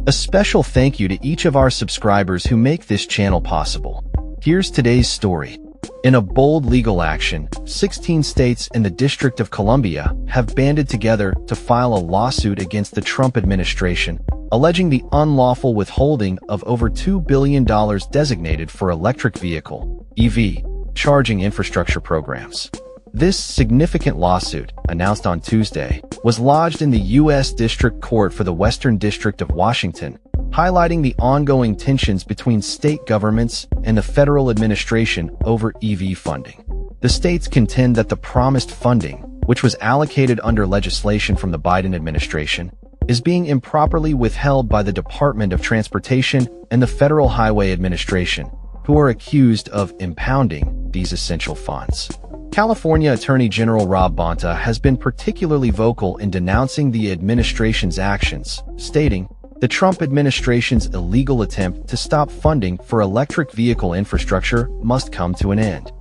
A special thank you to each of our subscribers who make this channel possible. Here's today's story. In a bold legal action, 16 states and the District of Columbia have banded together to file a lawsuit against the Trump administration, alleging the unlawful withholding of over $2 billion designated for electric vehicle (EV) charging infrastructure programs. This significant lawsuit, announced on Tuesday, was lodged in the U.S. District Court for the Western District of Washington, highlighting the ongoing tensions between state governments and the federal administration over EV funding. The states contend that the promised funding, which was allocated under legislation from the Biden administration, is being improperly withheld by the Department of Transportation and the Federal Highway Administration, who are accused of impounding these essential funds. California Attorney General Rob Bonta has been particularly vocal in denouncing the administration's actions, stating, "The Trump administration's illegal attempt to stop funding for electric vehicle infrastructure must come to an end."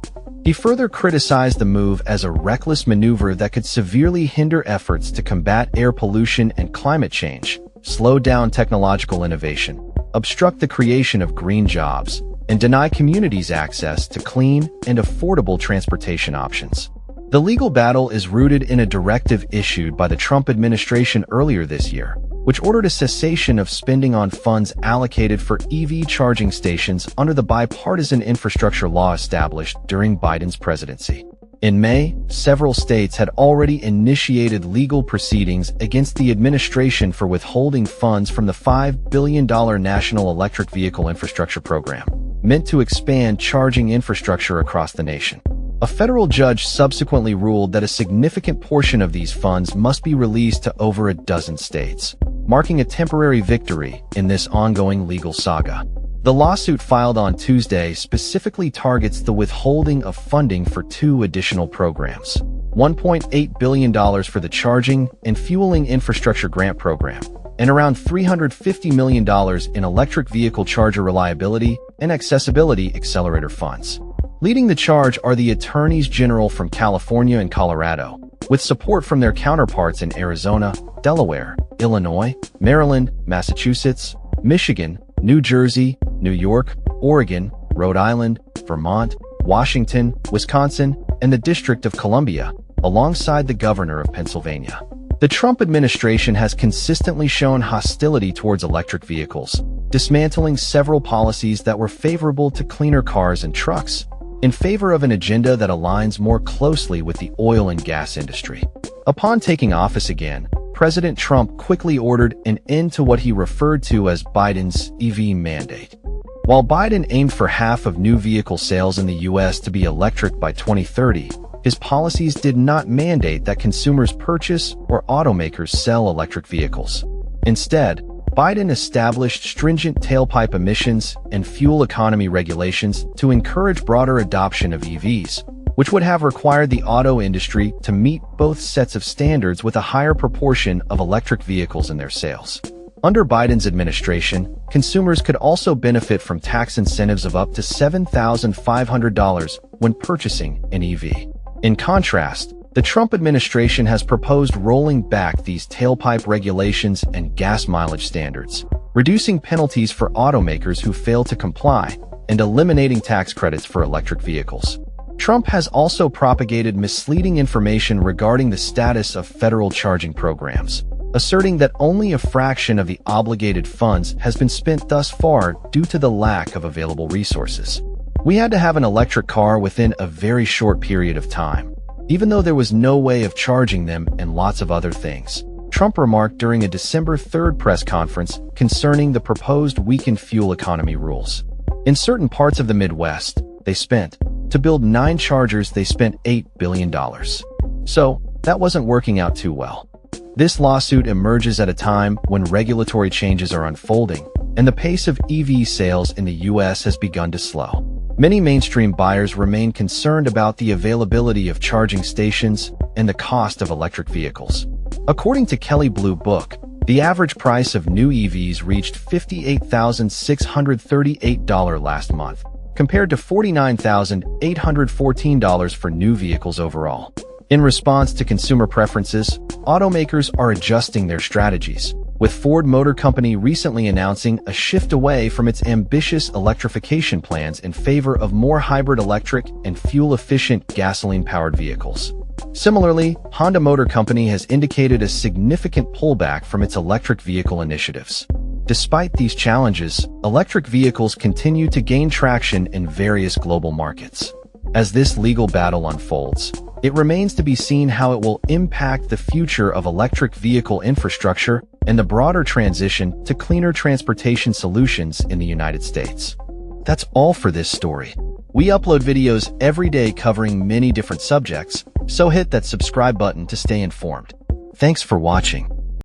He further criticized the move as a reckless maneuver that could severely hinder efforts to combat air pollution and climate change, slow down technological innovation, obstruct the creation of green jobs, and deny communities access to clean and affordable transportation options. The legal battle is rooted in a directive issued by the Trump administration earlier this year, which ordered a cessation of spending on funds allocated for EV charging stations under the bipartisan infrastructure law established during Biden's presidency. In May, several states had already initiated legal proceedings against the administration for withholding funds from the $5 billion National Electric Vehicle Infrastructure Program, meant to expand charging infrastructure across the nation. A federal judge subsequently ruled that a significant portion of these funds must be released to over a dozen states, marking a temporary victory in this ongoing legal saga. The lawsuit filed on Tuesday specifically targets the withholding of funding for two additional programs: $1.8 billion for the Charging and Fueling Infrastructure Grant Program, and around $350 million in electric vehicle charger reliability and accessibility accelerator funds. Leading the charge are the attorneys general from California and Colorado, with support from their counterparts in Arizona, Delaware, Illinois, Maryland, Massachusetts, Michigan, New Jersey, New York, Oregon, Rhode Island, Vermont, Washington, Wisconsin, and the District of Columbia, alongside the governor of Pennsylvania. The Trump administration has consistently shown hostility towards electric vehicles, dismantling several policies that were favorable to cleaner cars and trucks, in favor of an agenda that aligns more closely with the oil and gas industry. Upon taking office again, President Trump quickly ordered an end to what he referred to as Biden's EV mandate. While Biden aimed for half of new vehicle sales in the U.S. to be electric by 2030, his policies did not mandate that consumers purchase or automakers sell electric vehicles. Instead, Biden established stringent tailpipe emissions and fuel economy regulations to encourage broader adoption of EVs, which would have required the auto industry to meet both sets of standards with a higher proportion of electric vehicles in their sales. Under Biden's administration, consumers could also benefit from tax incentives of up to $7,500 when purchasing an EV. In contrast, the Trump administration has proposed rolling back these tailpipe regulations and gas mileage standards, reducing penalties for automakers who fail to comply, and eliminating tax credits for electric vehicles. Trump has also propagated misleading information regarding the status of federal charging programs, asserting that only a fraction of the obligated funds has been spent thus far due to the lack of available resources. "We had to have an electric car within a very short period of time, even though there was no way of charging them and lots of other things," Trump remarked during a December 3rd press conference concerning the proposed weakened fuel economy rules. In certain parts of the Midwest, to build 9 chargers, they spent $8 billion. So, that wasn't working out too well. This lawsuit emerges at a time when regulatory changes are unfolding, and the pace of EV sales in the U.S. has begun to slow. Many mainstream buyers remain concerned about the availability of charging stations and the cost of electric vehicles. According to Kelley Blue Book, the average price of new EVs reached $58,638 last month, compared to $49,814 for new vehicles overall. In response to consumer preferences, automakers are adjusting their strategies, with Ford Motor Company recently announcing a shift away from its ambitious electrification plans in favor of more hybrid electric and fuel-efficient gasoline-powered vehicles. Similarly, Honda Motor Company has indicated a significant pullback from its electric vehicle initiatives. Despite these challenges, electric vehicles continue to gain traction in various global markets. As this legal battle unfolds, it remains to be seen how it will impact the future of electric vehicle infrastructure and the broader transition to cleaner transportation solutions in the United States. That's all for this story. We upload videos every day covering many different subjects, so hit that subscribe button to stay informed. Thanks for watching.